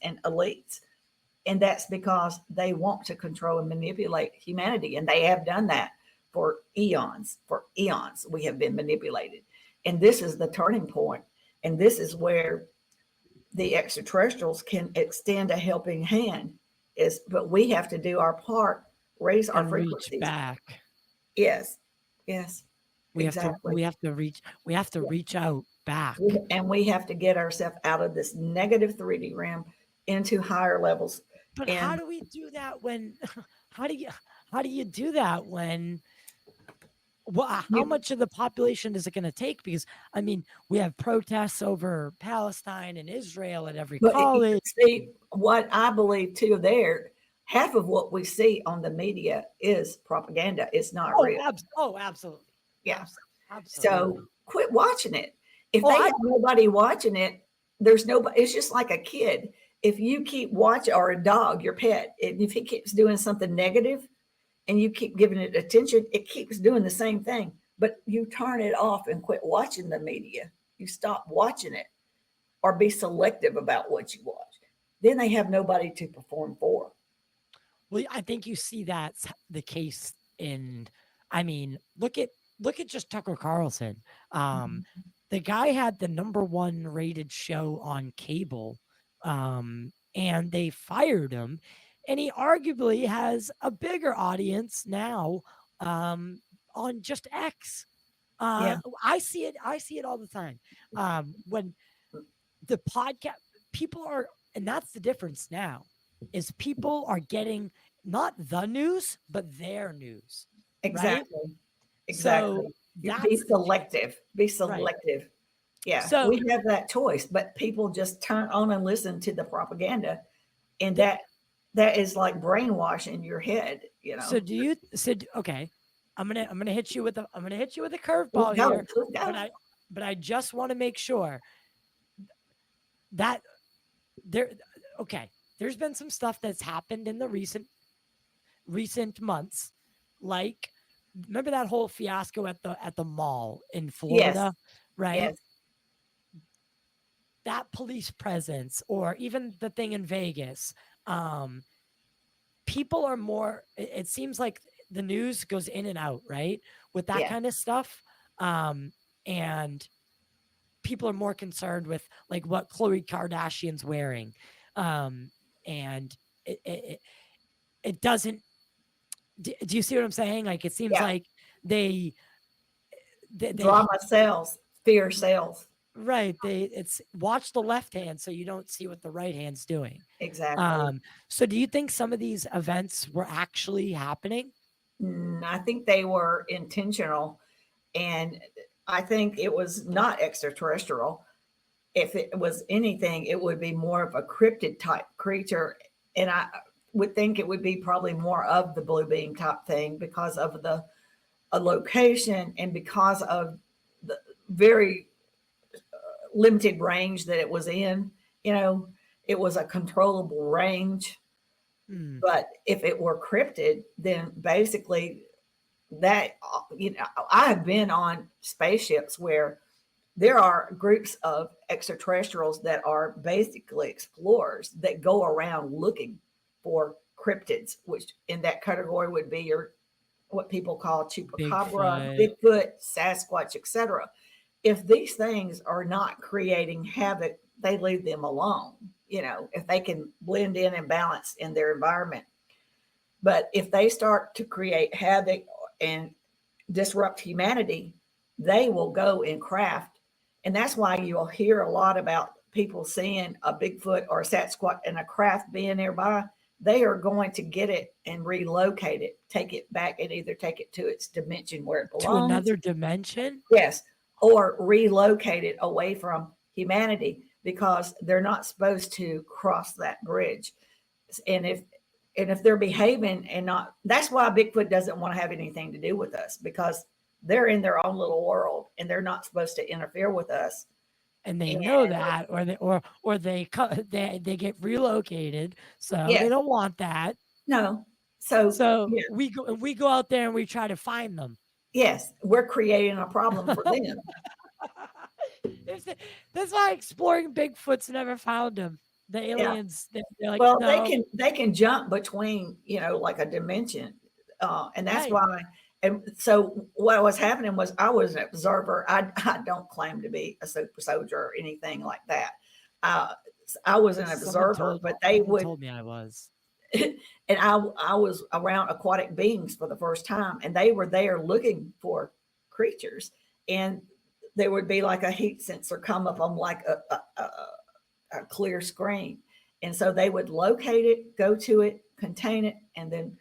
and elites. And that's because they want to control and manipulate humanity. And they have done that for eons. For eons, we have been manipulated. And this is the turning point. And this is where the extraterrestrials can extend a helping hand. But we have to do our part, raise our and reach frequencies. back. Yes, yes, We exactly. have to reach out back. And we have to get ourselves out of this negative 3D realm into higher levels. But how And do we do that when how do you do that when how you, much of the population is it going to take? Because I mean, we have protests over Palestine and Israel at every but you college. see, what I believe too, there, half of what we see on the media is propaganda. It's not real. Absolutely. Yeah. Absolutely. So quit watching it. If Oh, they have nobody watching it, there's nobody. It's just like a kid. If you keep watching, or a dog, your pet, and if he keeps doing something negative and you keep giving it attention, it keeps doing the same thing. But you turn it off and quit watching the media. You stop watching it, or be selective about what you watch. Then they have nobody to perform for. well, I think you see that's the case in. I mean, look at just Tucker Carlson. The guy had the #1 rated show on cable, and they fired him, and he arguably has a bigger audience now on just X. Yeah, I see it. I see it all the time. When the podcast people are, and that's the difference now, is people are getting not the news, but their news, right? exactly. So Exactly. Be that's the selective. Be right. selective. Yeah, So we have that choice, but people just turn on and listen to the propaganda, and the, that is like brainwashing your head. You know, okay, I'm gonna hit you with a curveball let's go, here, let's go. but I just want to make sure that there okay, there's been some stuff that's happened in the recent months, like remember that whole fiasco at the mall in Yes, Florida, right? yes, That police presence, or even the thing in Vegas, um, people are more. It seems like the news goes in and out, right, with that yeah. kind of stuff, and people are more concerned with like what Khloe Kardashian's wearing, and it, it, it it doesn't. Do you see what I'm saying? Like it seems Yeah, like they they drama sells, fear sells. right. It's watch the left hand so you don't see what the right hand's doing. Exactly. So do you think some of these events were actually happening? I think they were intentional, and I think it was not extraterrestrial. If it was anything, it would be more of a cryptid type creature, and I would think it would be probably more of the blue beam type thing because of the a location and because of the very limited range that it was in. You know, it was a controllable range. Hmm. But if it were cryptid, then basically that, I have been on spaceships where there are groups of extraterrestrials that are basically explorers that go around looking for cryptids, which in that category would be your what people call chupacabra, Bigfoot. Bigfoot, Sasquatch, etc. If these things are not creating havoc, they leave them alone. If they can blend in and balance in their environment. But if they start to create havoc and disrupt humanity, they will go and craft. And that's why you'll hear a lot about people seeing a Bigfoot or a Sasquatch and a craft being nearby. They are going to get it and relocate it, take it back, and either take it to its dimension where it To belongs. another dimension? Yes, or relocate it away from humanity because they're not supposed to cross that bridge. And if they're behaving and not, that's why Bigfoot doesn't want to have anything to do with us, because they're in their own little world and they're not supposed to interfere with us. And they And know that, or they get relocated, so they yes, don't want that. no. So So yeah, we go out there and we try to find them. yes, we're creating a problem for them. That's why exploring Bigfoot's never found him. The Yeah. aliens, they're like, Well, no, they can jump between, like a dimension. And that's right. why. And so what was happening was I was an observer. I don't claim to be a super soldier or anything like that. Uh, I was an observer, but they Someone would, told me I was. and I was around aquatic beings for the first time, and they were there looking for creatures, and there would be like a heat sensor come up on like a clear screen, and so they would locate it, go to it, contain it, and then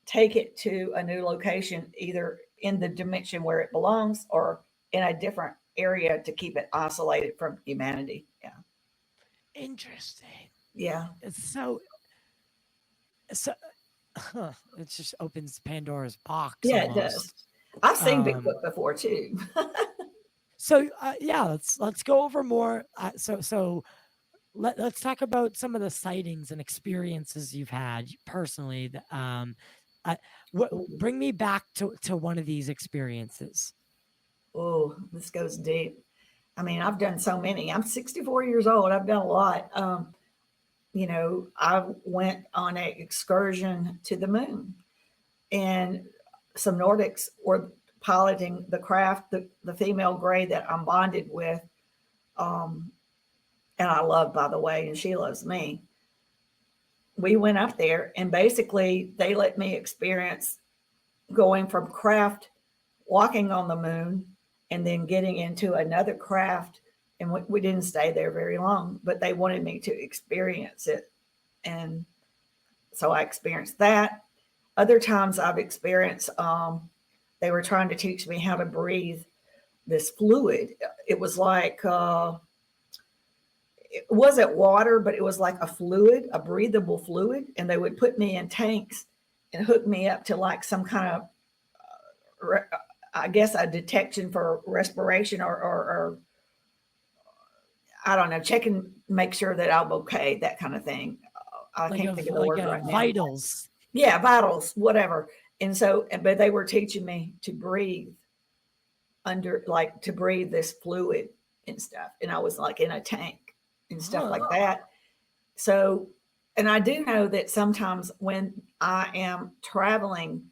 take it to a new location, either in the dimension where it belongs or in a different area to keep it isolated from humanity. Yeah, Interesting. yeah, It's so it just opens Pandora's box yeah. It does. almost. I've seen Um, Bigfoot before too. so yeah, let's go over more. So let's talk about some of the sightings and experiences you've had personally. Uh, bring me back to one of these experiences. Oh, this goes deep. I mean, I've done so many. I'm 64 years old. I've done a lot. I went on an excursion to the moon, and some Nordics were piloting the craft, the female gray that I'm bonded with, um, and I love, by the way, and she loves me. We went up there, and basically, they let me experience going from craft, walking on the moon, and then getting into another craft. And we didn't stay there very long, but they wanted me to experience it. And so I experienced that. Other times I've experienced, they were trying to teach me how to breathe this fluid. It was like, it wasn't water, but it was like a fluid, a breathable fluid. And they would put me in tanks and hook me up to like some kind of, I guess, a detection for respiration, or I don't know, check and make sure that I'm okay, that kind of thing. I can't think of the word right now. Vitals. Yeah, vitals, whatever. And so, but they were teaching me to breathe under, like to breathe this fluid and stuff. And I was like in a tank and stuff like that. So, and I do know that sometimes when I am traveling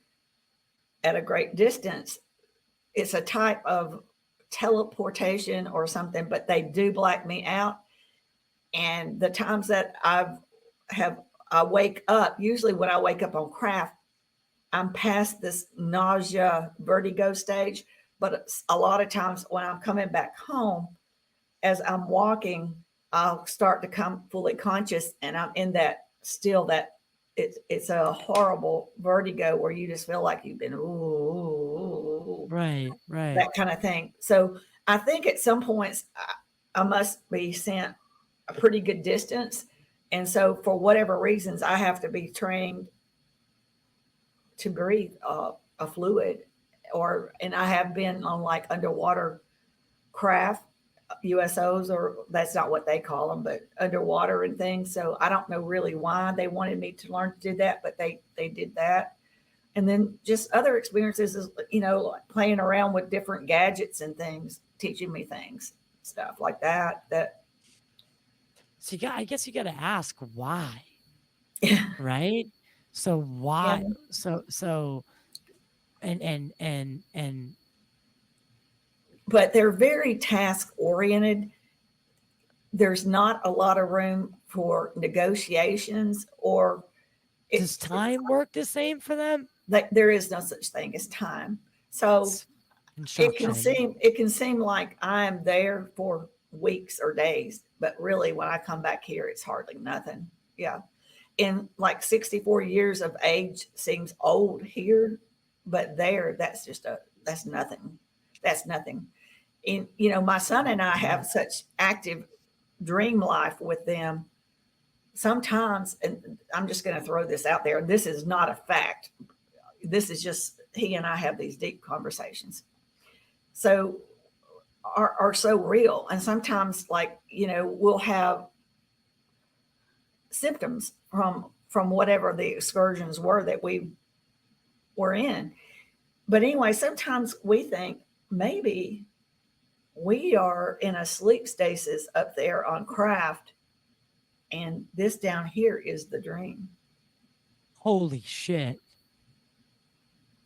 at a great distance, it's a type of teleportation or something, but they do black me out. And the times that I wake up, usually when I wake up on craft, I'm past this nausea, vertigo stage. But a lot of times when I'm coming back home, as I'm walking, I'll start to come fully conscious, and I'm in that still that it's a horrible vertigo where you just feel like you've been Right. that kind of thing. So I think at some points I must be sent a pretty good distance, and so for whatever reasons I have to be trained to breathe a fluid, and I have been on like underwater craft, USOs, or that's not what they call them, but underwater and things. So I don't know really why they wanted me to learn to do that, but they did that. And then just other experiences is, like playing around with different gadgets and things, teaching me things, stuff like that. So I guess you got to ask why, Yeah, right? So yeah. why? So and But they're very task oriented. There's not a lot of room for negotiations, or does it's time work the same for them? like there is no such thing as time. So It's instruction. it can seem like I'm there for weeks or days, but really when I come back here, it's hardly nothing. Yeah. In like 64 years of age seems old here, but there, that's nothing. That's nothing. And, my son and I have such active dream life with them sometimes. And I'm just going to throw this out there. This is not a fact. This is just, he and I have these deep conversations. So are so real. And sometimes like, we'll have symptoms from whatever the excursions were that we were in. But anyway, sometimes we think maybe we are in a sleep stasis up there on craft, And this down here is the dream. Holy shit.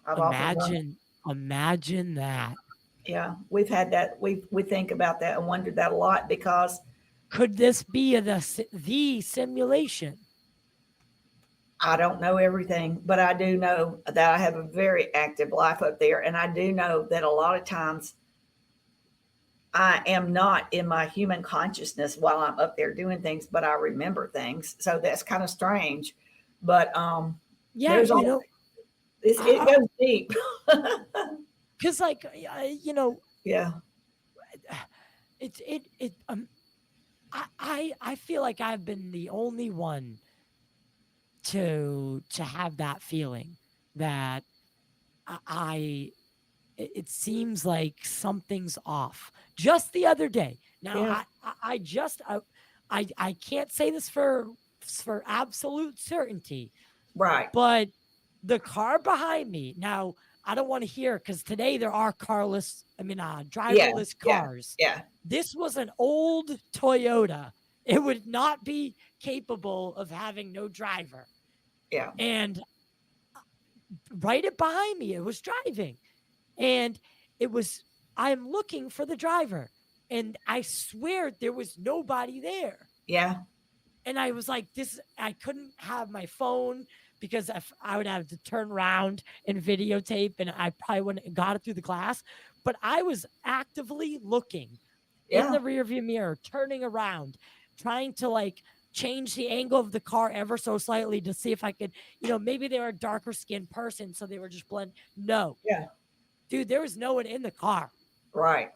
I've often wondered. Imagine that. Yeah, we've had that. We think about that and wondered that a lot because could this be the simulation? I don't know everything, but I do know that I have a very active life up there, and I do know that a lot of times I am not in my human consciousness while I'm up there doing things, but I remember things. So that's kind of strange. But yeah, there's all it goes deep. Because like Yeah. I feel like I've been the only one to have that feeling that it seems like something's off. Just the other day. Now Yeah. I can't say this for absolute certainty, Right. but the car behind me. Now I don't want to hear because today there are driverless cars. Yeah. This was an old Toyota. It would not be capable of having no driver. Yeah. And right behind me, it was driving. And I'm looking for the driver. And I swear there was nobody there. Yeah. And I was like, I couldn't have my phone because I would have to turn around and videotape and I probably wouldn't have got it through the glass. But I was actively looking in the rearview mirror, turning around, trying to like change the angle of the car ever so slightly to see if I could, maybe they were a darker skinned person. So they were just blend. No. Yeah. Dude, there was no one in the car. Right.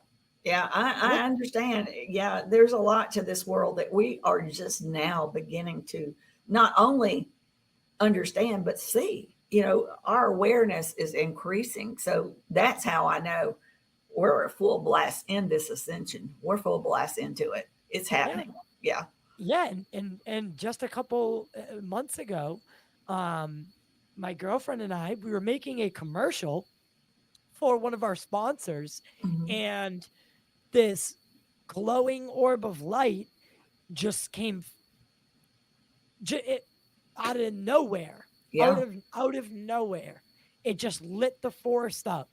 Yeah, I understand. Yeah, there's a lot to this world that we are just now beginning to not only understand, but see. Our awareness is increasing. So that's how I know we're a full blast in this ascension. We're full blast into it. It's happening. Yeah. Yeah. And just a couple months ago, my girlfriend and I, we were making a commercial for one of our sponsors, and this glowing orb of light just came out of nowhere. Yeah. Out of nowhere. It just lit the forest up.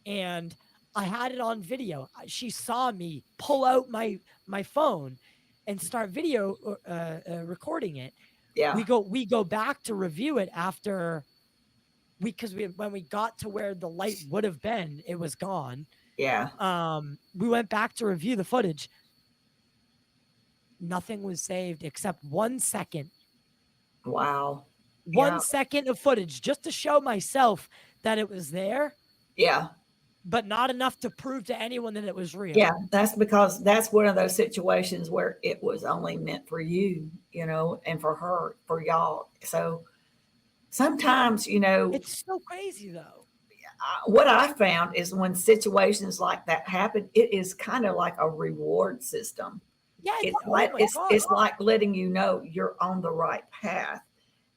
And I had it on video. She saw me pull out my phone and start video recording it. Yeah. We go back to review it after when we got to where the light would have been, it was gone. Yeah. We went back to review the footage. Nothing was saved except 1 second. Wow. 1 second of footage just to show myself that it was there. Yeah. But not enough to prove to anyone that it was real. Yeah, that's because that's one of those situations where it was only meant for you, and for her, for y'all. So sometimes, it's so crazy though. What I found is when situations like that happen, it is kind of like a reward system. Yeah, it's like letting you know you're on the right path,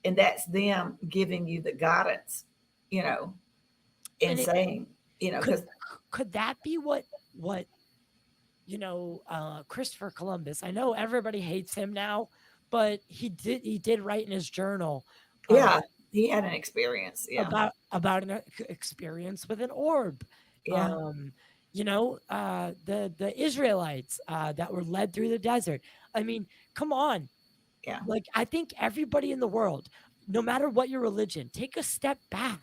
and that's them giving you the guidance, and saying, because could that be what Christopher Columbus? I know everybody hates him now, but he did write in his journal. Yeah, he had an experience. Yeah. About an experience with an orb. Yeah. The Israelites that were led through the desert. I mean, come on. Yeah. Like, I think everybody in the world, no matter what your religion, take a step back.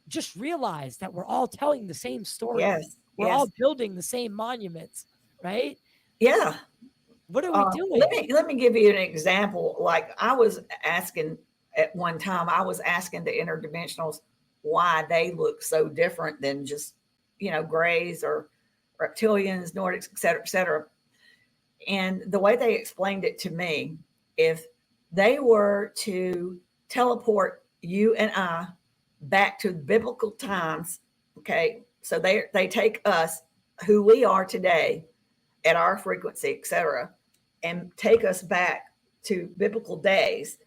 Just realize that we're all telling the same story. Yes. We're all building the same monuments, right? Yeah. What are we doing? Let me give you an example. Like I was asking at one time, I was asking the interdimensionals why they look so different than just, grays or reptilians, Nordics, et cetera, et cetera. And the way they explained it to me, if they were to teleport you and I back to biblical times, okay, so they take us, who we are today, at our frequency, et cetera, and take us back to biblical days.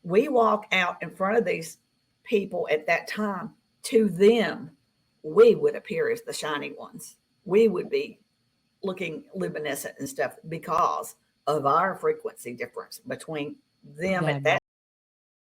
We walk out in front of these people at that time. To them, we would appear as the shiny ones. We would be looking luminescent and stuff because of our frequency difference between them at Them that